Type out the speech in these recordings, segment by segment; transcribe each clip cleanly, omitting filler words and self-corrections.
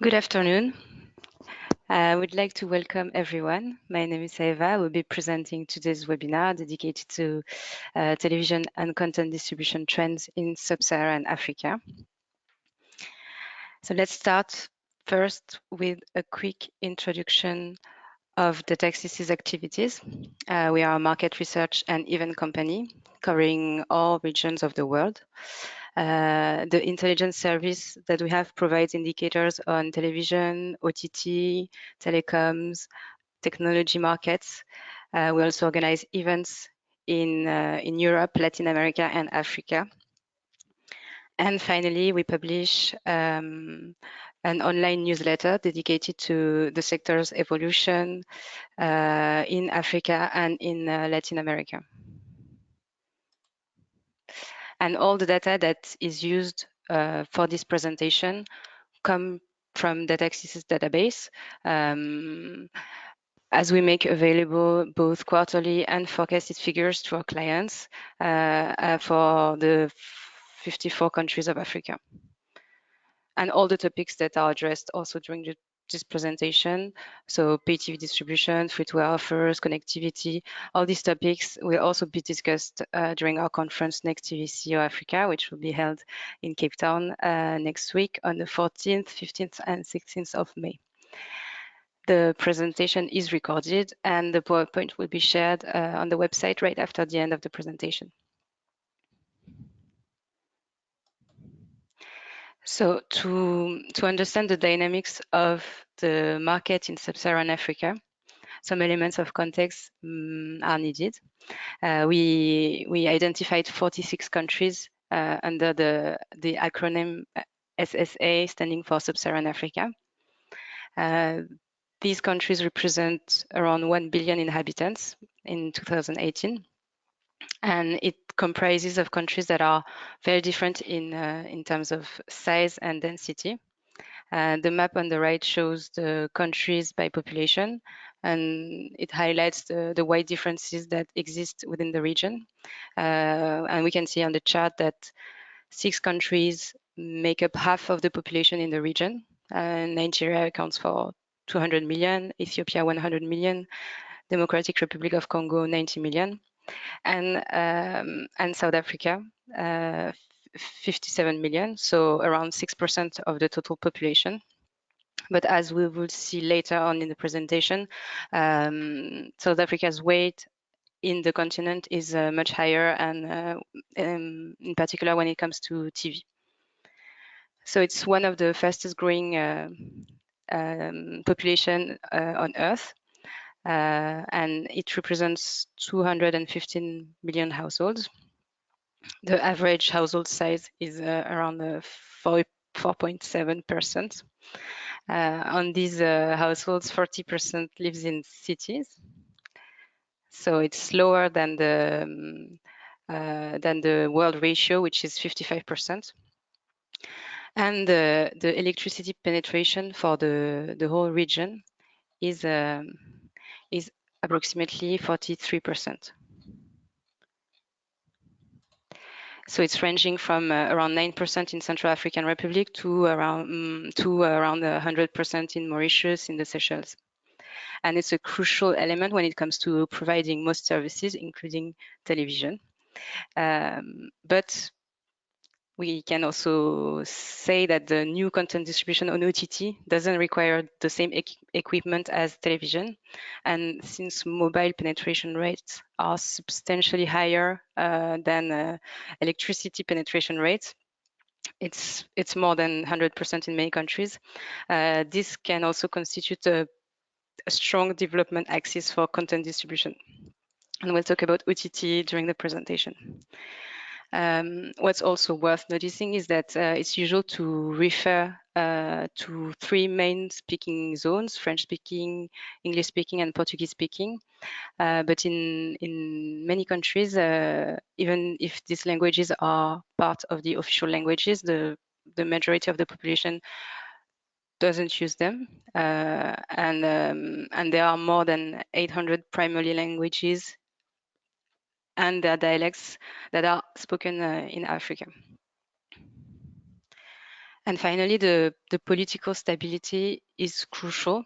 Good afternoon. I would like to welcome everyone. My name is Eva. I will be presenting today's webinar dedicated to television and content distribution trends in Sub-Saharan Africa. So let's start first with a quick introduction of the Taxis's activities. We are a market research and event company covering all regions of the world. The intelligence service that we have provides indicators on television, OTT, telecoms, technology markets. We also organize events in Europe, Latin America, and Africa. And finally, we publish an online newsletter dedicated to the sector's evolution in Africa and in Latin America. And all the data that is used for this presentation come from the Taxis database, as we make available both quarterly and forecasted figures to our clients for the 54 countries of Africa. And all the topics that are addressed also during this presentation, so pay TV distribution, free-to-air offers, connectivity, all these topics will also be discussed during our conference Next TV CEO Africa, which will be held in Cape Town next week on the 14th, 15th, and 16th of May. The presentation is recorded and the PowerPoint will be shared on the website right after the end of the presentation. So to understand the dynamics of the market in Sub-Saharan Africa, some elements of context are needed. We identified 46 countries under the acronym SSA, standing for Sub-Saharan Africa. These countries represent around 1 billion inhabitants in 2018. And it comprises of countries that are very different in terms of size and density. The map on the right shows the countries by population, and it highlights the wide differences that exist within the region. And we can see on the chart that 6 countries make up half of the population in the region. Nigeria accounts for 200 million, Ethiopia 100 million, Democratic Republic of Congo 90 million, and South Africa 57 million, so around 6% of the total population. But as we will see later on in the presentation, South Africa's weight in the continent is much higher, and in particular when it comes to TV. So it's one of the fastest growing population on Earth, and it represents 215 million households. The average household size is around 4.7%. On these households, 40% lives in cities. So it's lower than the world ratio, which is 55%. And the electricity penetration for the whole region is approximately 43%. So it's ranging from around 9% in Central African Republic to around 100% in Mauritius, in the Seychelles. And it's a crucial element when it comes to providing most services, including television. But we can also say that the new content distribution on OTT doesn't require the same equipment as television. And since mobile penetration rates are substantially higher than electricity penetration rates, it's more than 100% in many countries. This can also constitute a strong development axis for content distribution. And we'll talk about OTT during the presentation. What's also worth noticing is that it's usual to refer to 3 main speaking zones: French-speaking, English-speaking, and Portuguese-speaking. But in many countries, even if these languages are part of the official languages, the majority of the population doesn't use them, and there are more than 800 primary languages and their dialects that are spoken in Africa. And finally, the political stability is crucial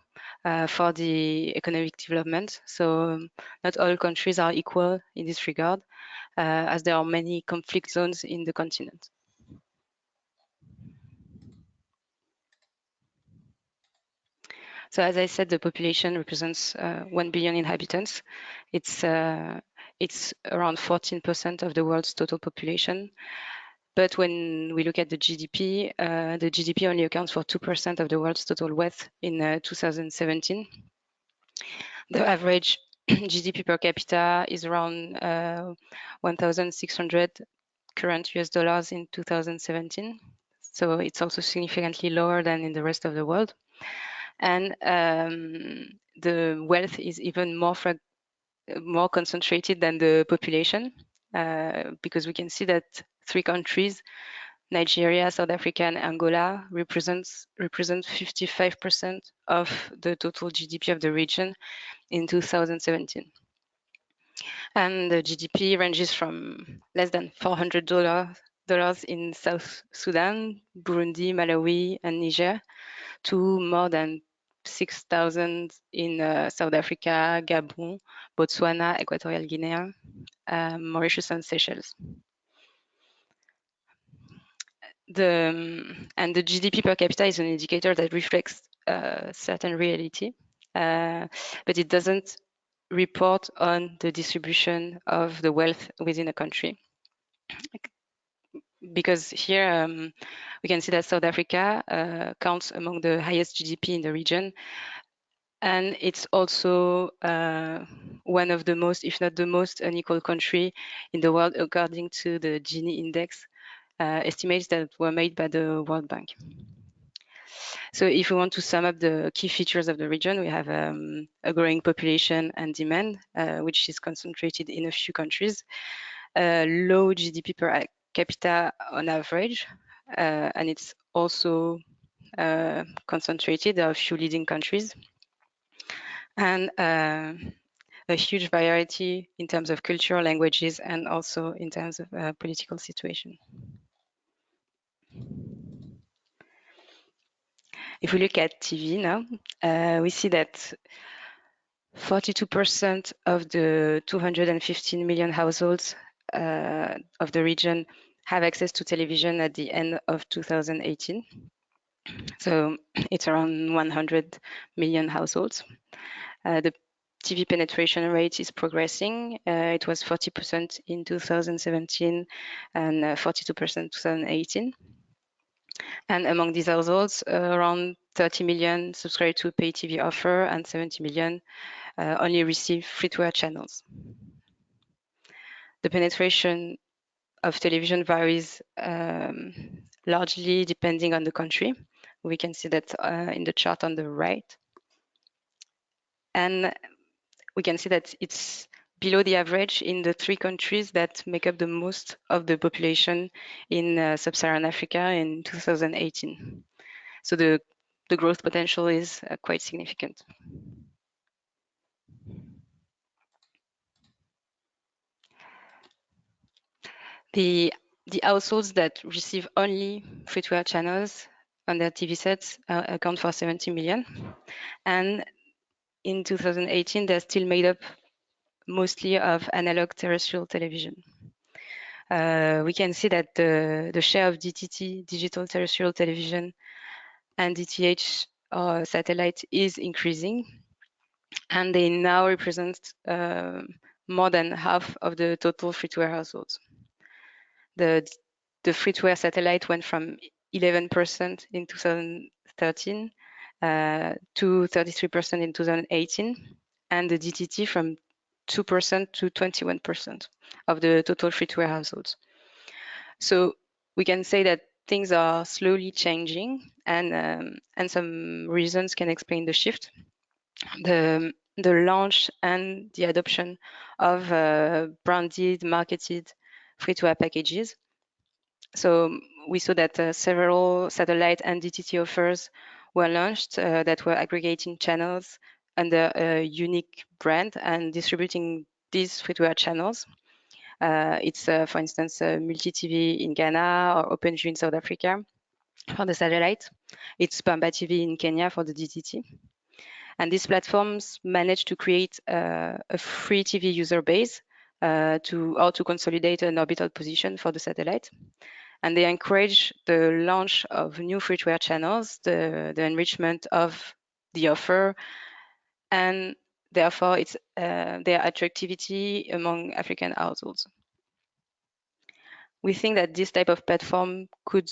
for the economic development. So not all countries are equal in this regard, as there are many conflict zones in the continent. So as I said, the population represents 1 billion inhabitants. It's around 14% of the world's total population. But when we look at the GDP only accounts for 2% of the world's total wealth in 2017. The average GDP per capita is around 1,600 current US dollars in 2017. So it's also significantly lower than in the rest of the world. And the wealth is even more concentrated than the population, because we can see that 3 countries, Nigeria, South Africa, and Angola, represent 55% of the total GDP of the region in 2017. And the GDP ranges from less than $400 in South Sudan, Burundi, Malawi, and Niger, to more than 6,000 in South Africa, Gabon, Botswana, Equatorial Guinea, Mauritius, and Seychelles. And the GDP per capita is an indicator that reflects a certain reality, but it doesn't report on the distribution of the wealth within a country. Because here we can see that South Africa counts among the highest GDP in the region, and it's also one of the most, if not the most, unequal country in the world according to the Gini index, estimates that were made by the World Bank. So if we want to sum up the key features of the region, we have a growing population and demand, which is concentrated in a few countries, low GDP per capita on average, and it's also concentrated. There are a few leading countries, and a huge variety in terms of culture, languages, and also in terms of political situation. If we look at TV now, we see that 42% of the 215 million households of the region have access to television at the end of 2018. So it's around 100 million households. The TV penetration rate is progressing. It was 40% in 2017 and 42% in 2018. And among these households, around 30 million subscribe to a pay TV offer and 70 million only receive free-to-air channels. The penetration of television varies largely depending on the country. We can see that in the chart on the right. And we can see that it's below the average in the 3 countries that make up the most of the population in Sub-Saharan Africa in 2018. So the growth potential is quite significant. The households that receive only free-to-air channels on their TV sets account for 70 million. And in 2018, they're still made up mostly of analog terrestrial television. We can see that the share of DTT, digital terrestrial television, and DTH satellite is increasing, and they now represent more than half of the total free-to-air households. The free-to-air satellite went from 11% in 2013 to 33% in 2018, and the DTT from 2% to 21% of the total free-to-air households. So we can say that things are slowly changing, and some reasons can explain the shift. The launch and the adoption of branded, marketed free-to-air packages. So we saw that several satellite and DTT offers were launched that were aggregating channels under a unique brand and distributing these free-to-air channels. It's, for instance, Multi-TV in Ghana or OpenView in South Africa. for the satellite. It's Pamba TV in Kenya for the DTT. And these platforms manage to create a free TV user base to consolidate an orbital position for the satellite. And they encourage the launch of new free-to-air channels, the enrichment of the offer, and therefore it's their attractivity among African households. We think that this type of platform could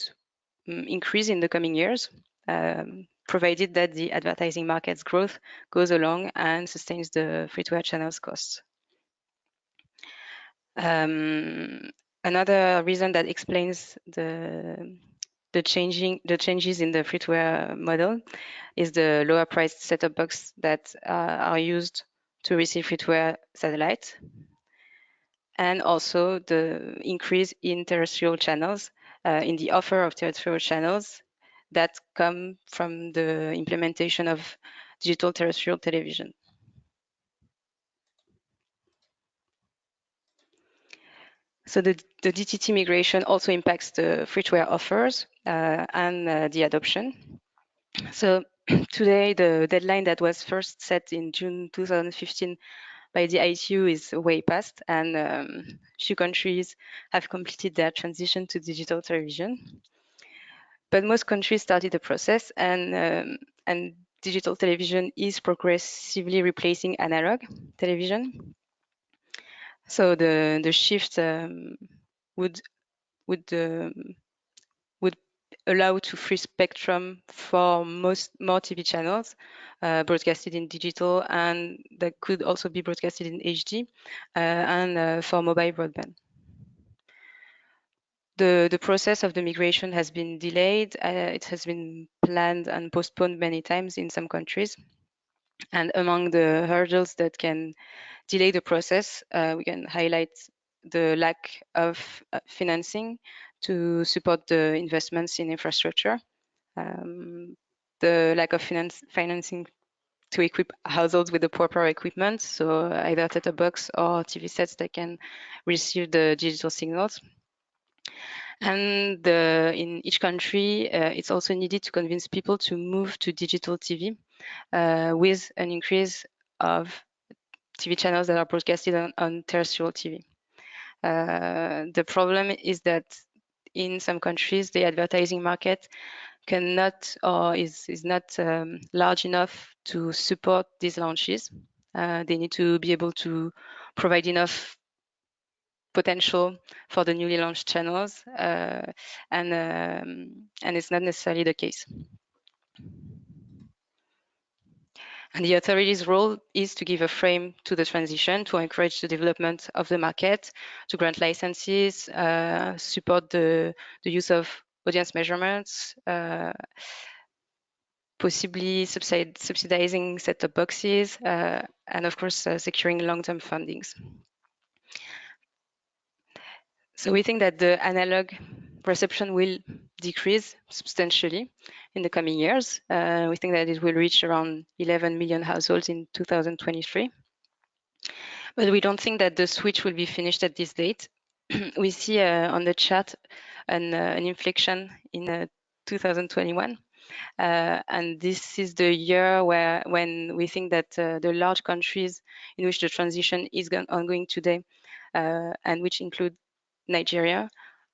increase in the coming years, provided that the advertising market's growth goes along and sustains the free-to-air channels costs. Another reason that explains the changes in the free-to-air model is the lower priced set-top box that are used to receive free-to-air satellites, and also the increase in terrestrial channels, in the offer of terrestrial channels that come from the implementation of digital terrestrial television. So the DTT migration also impacts the free-to-air offers and the adoption. So today, the deadline that was first set in June 2015 by the ITU is way past, and few countries have completed their transition to digital television. But most countries started the process, and digital television is progressively replacing analog television. So the shift would allow to free spectrum for more TV channels broadcasted in digital, and that could also be broadcasted in HD and for mobile broadband. The process of the migration has been delayed. It has been planned and postponed many times in some countries. And among the hurdles that can delay the process, we can highlight the lack of financing to support the investments in infrastructure, the lack of financing to equip households with the proper equipment, so either set-top box or TV sets that can receive the digital signals. And in each country, it's also needed to convince people to move to digital TV with an increase of TV channels that are broadcasted on terrestrial TV. The problem is that in some countries, the advertising market cannot or is not large enough to support these launches. They need to be able to provide enough potential for the newly launched channels, and it's not necessarily the case. And the authorities' role is to give a frame to the transition, to encourage the development of the market, to grant licenses, support the use of audience measurements, possibly subsidizing set-top boxes, and of course, securing long-term fundings. So we think that the analog reception will decrease substantially in the coming years. We think that it will reach around 11 million households in 2023. But we don't think that the switch will be finished at this date. We see on the chart an inflection in 2021. And this is the year when we think that the large countries in which the transition is ongoing today, and which include Nigeria,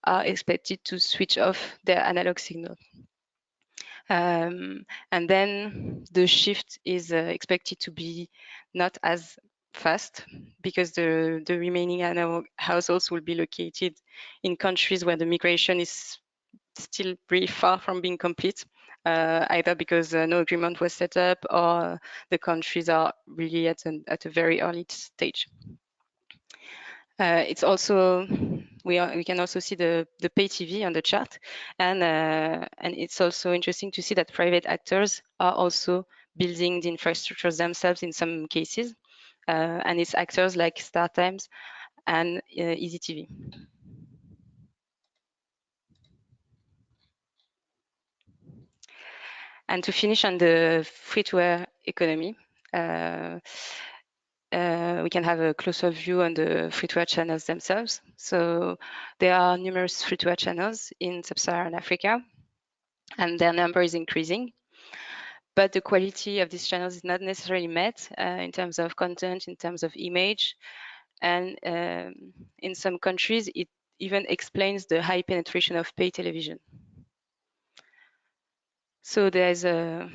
are expected to switch off their analog signal. And then the shift is expected to be not as fast, because the remaining analog households will be located in countries where the migration is still pretty far from being complete, either because no agreement was set up or the countries are really at a very early stage. It's also we can also see the pay TV on the chart, and it's also interesting to see that private actors are also building the infrastructures themselves in some cases, and it's actors like StarTimes and Easy TV. And to finish on the free-to-air economy, we can have a closer view on the free-to-air channels themselves. So there are numerous free-to-air channels in Sub-Saharan Africa. and their number is increasing. But the quality of these channels is not necessarily met in terms of content, in terms of image, and in some countries, it even explains the high penetration of pay television. So there's a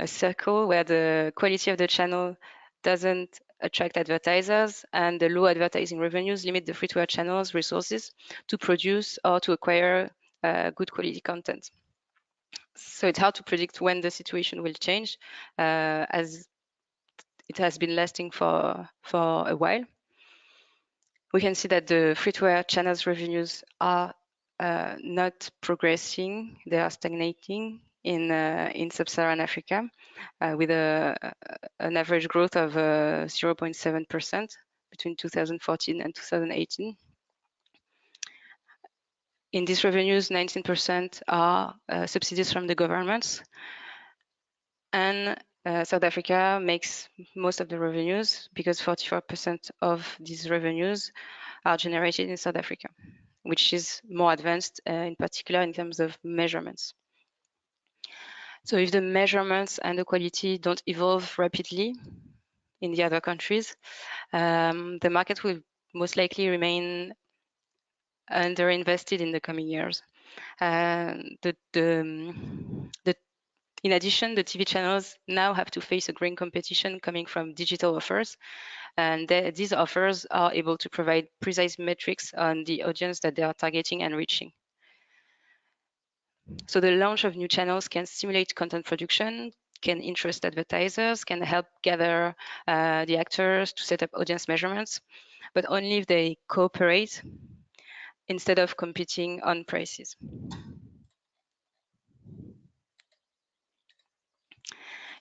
circle where the quality of the channel doesn't attract advertisers, and the low advertising revenues limit the free-to-air channels' resources to produce or to acquire good quality content. So it's hard to predict when the situation will change, as it has been lasting for a while. We can see that the free-to-air channels revenues are not progressing; they are stagnating in Sub-Saharan Africa, with an average growth of 0.7% between 2014 and 2018. In these revenues, 19% are subsidies from the governments, and South Africa makes most of the revenues because 44% of these revenues are generated in South Africa, which is more advanced in particular in terms of measurements. So if the measurements and the quality don't evolve rapidly in the other countries, the market will most likely remain underinvested in the coming years. In addition, the TV channels now have to face a growing competition coming from digital offers, and these offers are able to provide precise metrics on the audience that they are targeting and reaching. So the launch of new channels can stimulate content production, can interest advertisers, can help gather the actors to set up audience measurements, but only if they cooperate instead of competing on prices.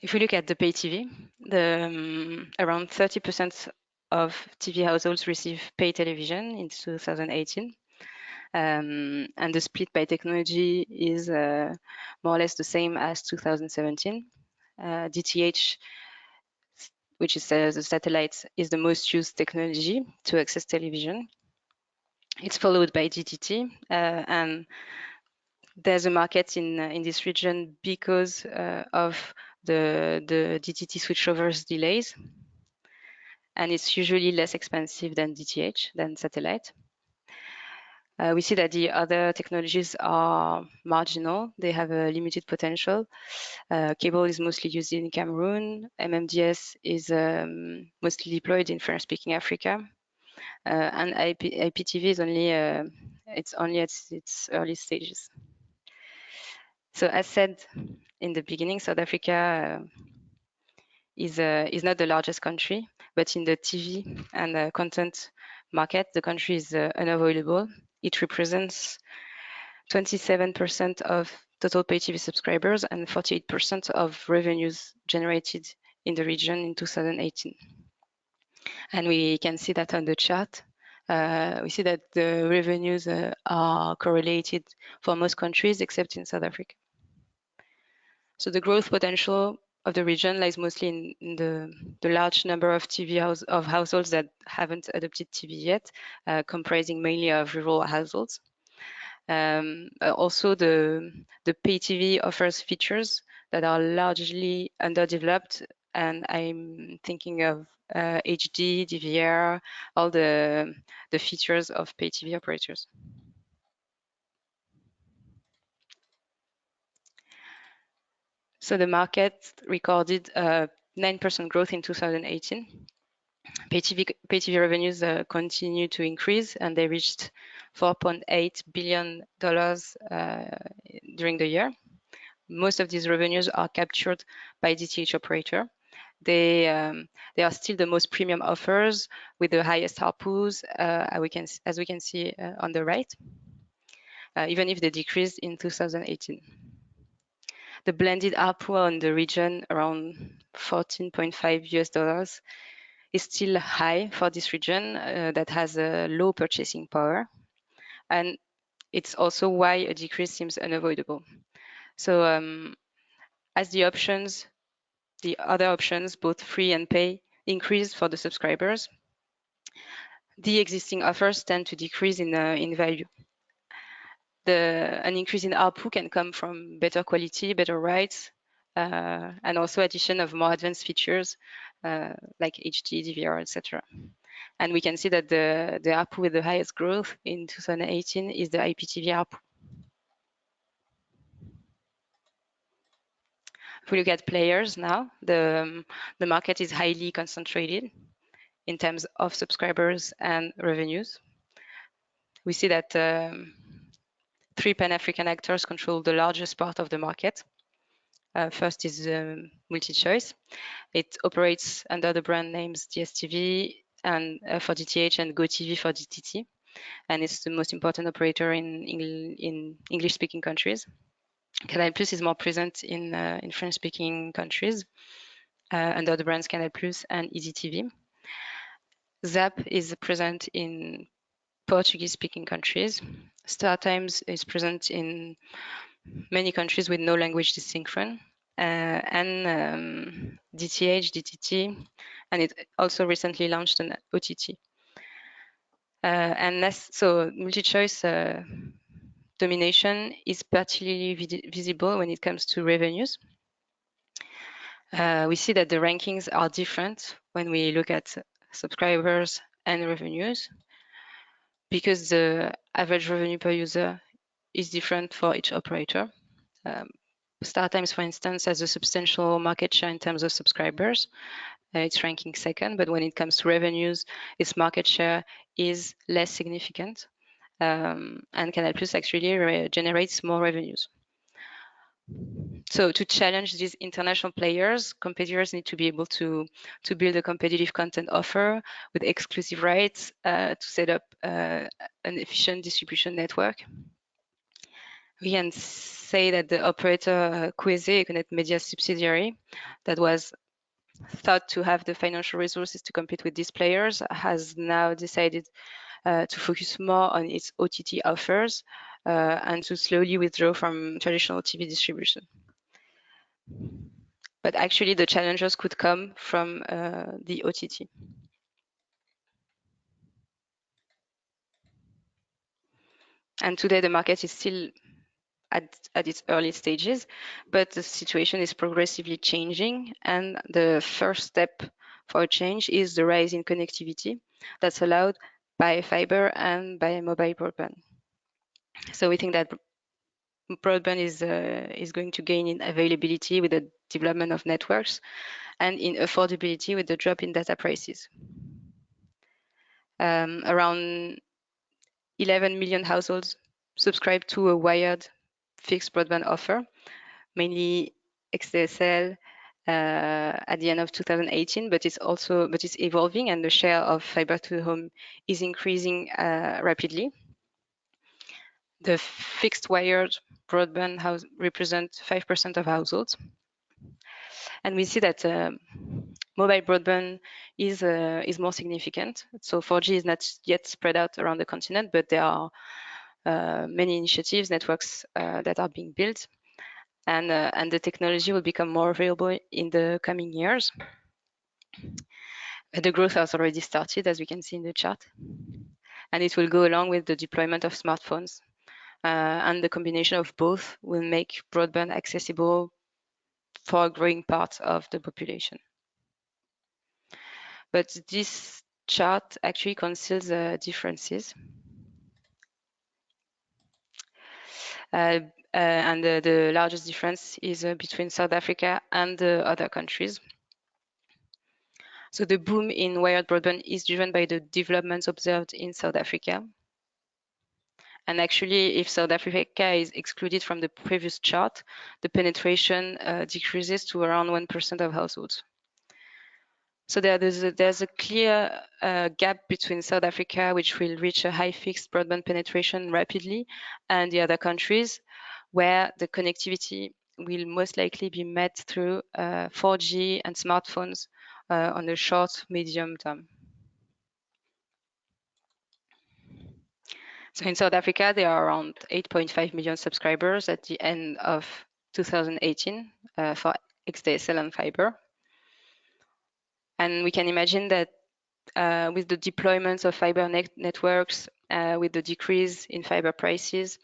If we look at the pay TV, around 30% of TV households receive pay television in 2018. And the split by technology is more or less the same as 2017. DTH, which is the satellite, is the most used technology to access television. It's followed by DTT, and there's a market in this region because of the DTT switchovers delays, and it's usually less expensive than DTH, than satellite. We see that the other technologies are marginal. They have a limited potential. Cable is mostly used in Cameroon. MMDS is mostly deployed in French-speaking Africa. And IPTV is only, it's only at its early stages. So as said in the beginning, South Africa is not the largest country, but in the TV and content market, the country is unavoidable. It represents 27% of total pay TV subscribers and 48% of revenues generated in the region in 2018. And we can see that on the chart. We see that the revenues are correlated for most countries except in South Africa. So the growth potential of the region lies mostly in the large number of households that haven't adopted TV yet, comprising mainly of rural households. Also, the pay TV offers features that are largely underdeveloped, and I'm thinking of HD, DVR, all the features of pay TV operators. So the market recorded 9% growth in 2018. Pay TV revenues continue to increase, and they reached $4.8 billion during the year. Most of these revenues are captured by DTH operator. They are still the most premium offers with the highest ARPUs, as we can see on the right, even if they decreased in 2018. The blended ARPU on the region, around $14.5 is still high for this region that has a low purchasing power. And it's also why a decrease seems unavoidable. So as the other options, both free and pay, increase for the subscribers, the existing offers tend to decrease in value. an increase in ARPU can come from better quality, better rights, and also addition of more advanced features like HD, DVR, etc. And we can see that the ARPU with the highest growth in 2018 is the IPTV ARPU. If we look at players now, the market is highly concentrated in terms of subscribers and revenues. We see that 3 Pan-African actors control the largest part of the market. First is MultiChoice. It operates under the brand names DSTV and for DTH and GoTV for DTT, and it's the most important operator in English-speaking countries. Canal Plus is more present in French-speaking countries under the brands Canal Plus and EasyTV. Zap is present in Portuguese-speaking countries. StarTimes is present in many countries with no language distinction, and DTH, DTT, and it also recently launched an OTT. So MultiChoice domination is particularly visible when it comes to revenues. We see that the rankings are different when we look at subscribers and revenues, because the average revenue per user is different for each operator. StarTimes, for instance, has a substantial market share in terms of subscribers. It's ranking second, but when it comes to revenues, its market share is less significant. And Canal Plus actually generates more revenues. So to challenge these international players, competitors need to be able to build a competitive content offer with exclusive rights to set up an efficient distribution network. We can say that the operator Kweze, a Connect Media subsidiary that was thought to have the financial resources to compete with these players, has now decided to focus more on its OTT offers and to slowly withdraw from traditional TV distribution. But actually, the challenges could come from the OTT. And today, the market is still at its early stages, but the situation is progressively changing. And the first step for a change is the rise in connectivity that's allowed by fiber and by mobile broadband. So we think that broadband is going to gain in availability with the development of networks and in affordability with the drop in data prices. Around 11 million households subscribe to a wired fixed broadband offer, mainly XDSL at the end of 2018, but it's evolving, and the share of fiber to the home is increasing rapidly. The fixed wired broadband represent 5% of households. And we see that mobile broadband is more significant. So 4G is not yet spread out around the continent, but there are many initiatives, networks that are being built, and the technology will become more available in the coming years. The growth has already started, as we can see in the chart, and it will go along with the deployment of smartphones. And the combination of both will make broadband accessible for a growing part of the population. But this chart actually conceals differences. And the largest difference is between South Africa and the other countries. So the boom in wired broadband is driven by the developments observed in South Africa. And actually, if South Africa is excluded from the previous chart, the penetration decreases to around 1% of households. So there's a clear gap between South Africa, which will reach a high fixed broadband penetration rapidly, and the other countries, where the connectivity will most likely be met through 4G and smartphones on the short, medium term. So in South Africa, there are around 8.5 million subscribers at the end of 2018 for XDSL and fiber. And we can imagine that with the deployment of fiber networks, with the decrease in fiber prices,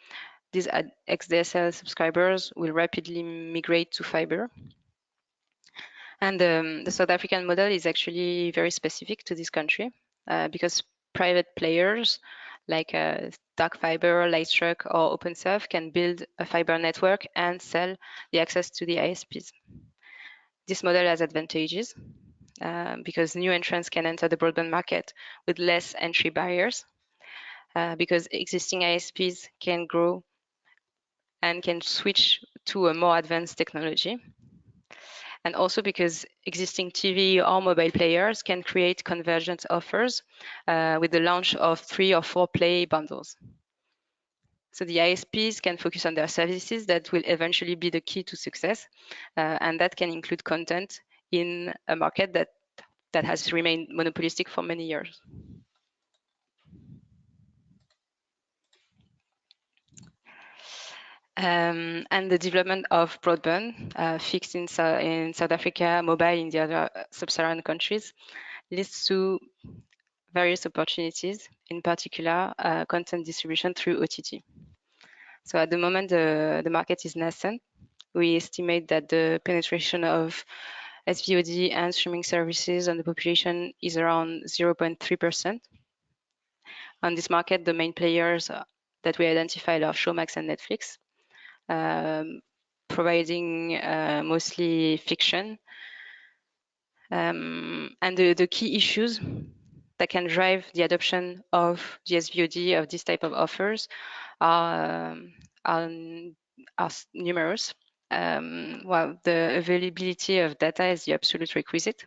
these XDSL subscribers will rapidly migrate to fiber. And the South African model is actually very specific to this country because private players like dark fiber, Lightstruck, or OpenServe can build a fiber network and sell the access to the ISPs. This model has advantages because new entrants can enter the broadband market with less entry barriers because existing ISPs can grow and can switch to a more advanced technology. And also because existing TV or mobile players can create convergent offers with the launch of 3 or 4 play bundles. So the ISPs can focus on their services that will eventually be the key to success, and that can include content in a market that has remained monopolistic for many years. And the development of broadband, fixed in South Africa, mobile in the other sub-Saharan countries, leads to various opportunities, in particular content distribution through OTT. So at the moment, the market is nascent. We estimate that the penetration of SVOD and streaming services on the population is around 0.3%. On this market, the main players that we identified are Showmax and Netflix, providing mostly fiction. And the key issues that can drive the adoption of the SVOD of this type of offers are numerous. Well, the availability of data is the absolute requisite.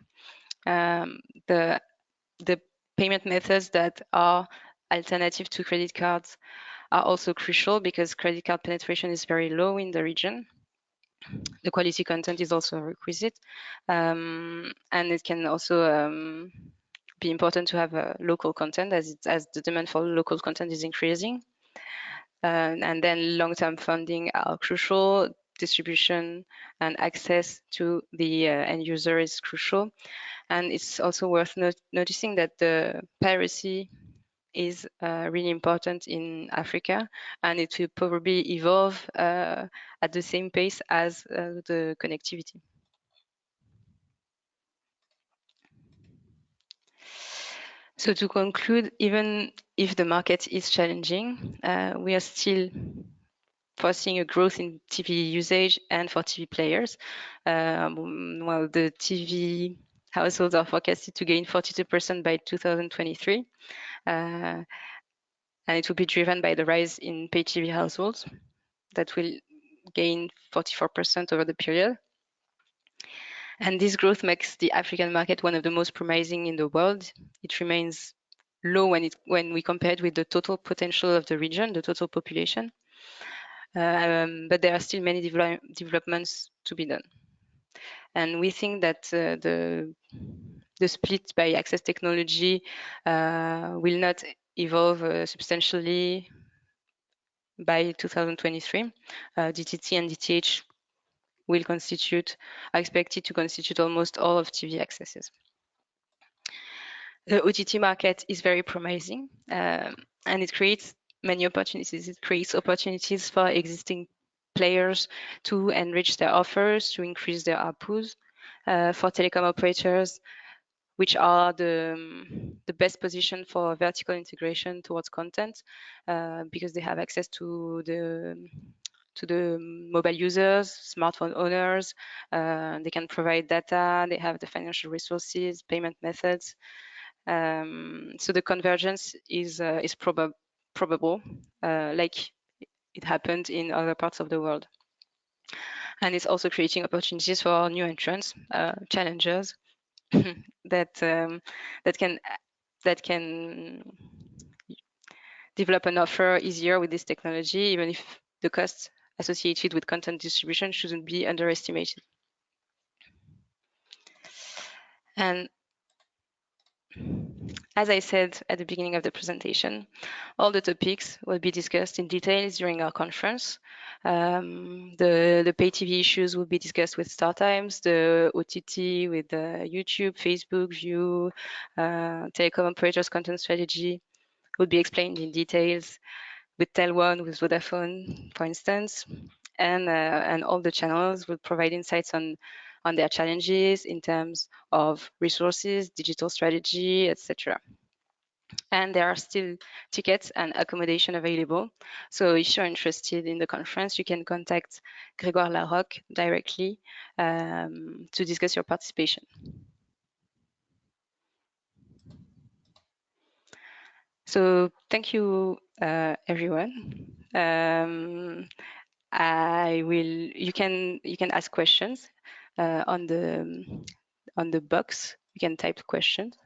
The payment methods that are alternative to credit cards are also crucial because credit card penetration is very low in the region. The quality content is also a requisite, and it can also be important to have local content as the demand for local content is increasing. And then long-term funding are crucial. Distribution and access to the end user is crucial. And it's also worth noticing that the piracy is really important in Africa, and it will probably evolve at the same pace as the connectivity. So to conclude, even if the market is challenging, we are still foreseeing a growth in TV usage and for TV players. While the TV households are forecasted to gain 42% by 2023. And it will be driven by the rise in pay TV households that will gain 44% over the period. And this growth makes the African market one of the most promising in the world. It remains low when we compare it with the total potential of the region, the total population. But there are still many developments to be done. And we think that the split by access technology will not evolve substantially by 2023. DTT and DTH are expected to constitute almost all of TV accesses. The OTT market is very promising, and it creates many opportunities. It creates opportunities for existing players to enrich their offers, to increase their ARPUs, for telecom operators, which are the best position for vertical integration towards content, because they have access to the mobile users, smartphone owners, they can provide data, they have the financial resources, payment methods. So the convergence is probable, like it happened in other parts of the world. And it's also creating opportunities for new entrants, challengers that can develop an offer easier with this technology, even if the costs associated with content distribution shouldn't be underestimated. And as I said at the beginning of the presentation, all the topics will be discussed in details during our conference. The pay TV issues will be discussed with StarTimes, the OTT with YouTube, Facebook, View, telecom operators content strategy will be explained in details. with Tel1, with Vodafone, for instance, and all the channels will provide insights on their challenges in terms of resources, digital strategy, etc. And there are still tickets and accommodation available. So if you're interested in the conference, you can contact Grégoire Larocque directly to discuss your participation. So thank you, everyone. You can ask questions on the box. You can type questions.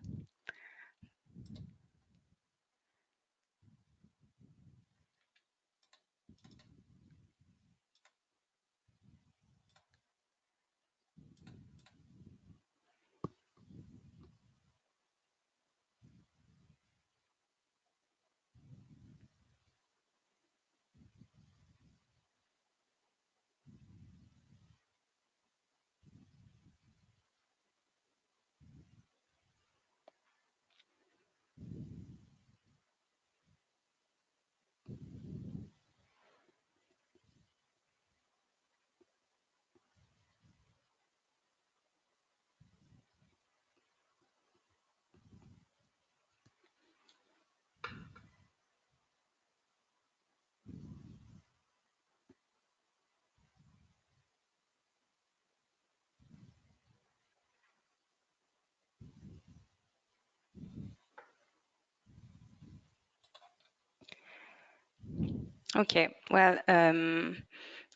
Okay, well,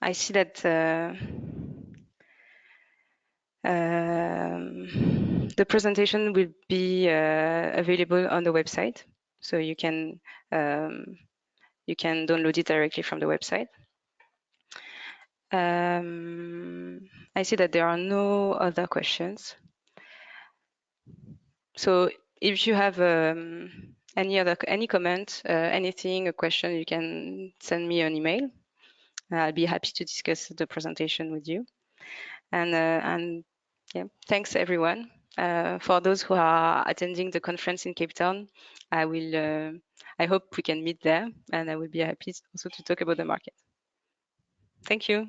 I see that the presentation will be available on the website, so you can download it directly from the website. I see that there are no other questions. So if you have any comment, anything, a question, you can send me an email. I'll be happy to discuss the presentation with you. And yeah, thanks everyone. For those who are attending the conference in Cape Town, I hope we can meet there, and I will be happy also to talk about the market. Thank you.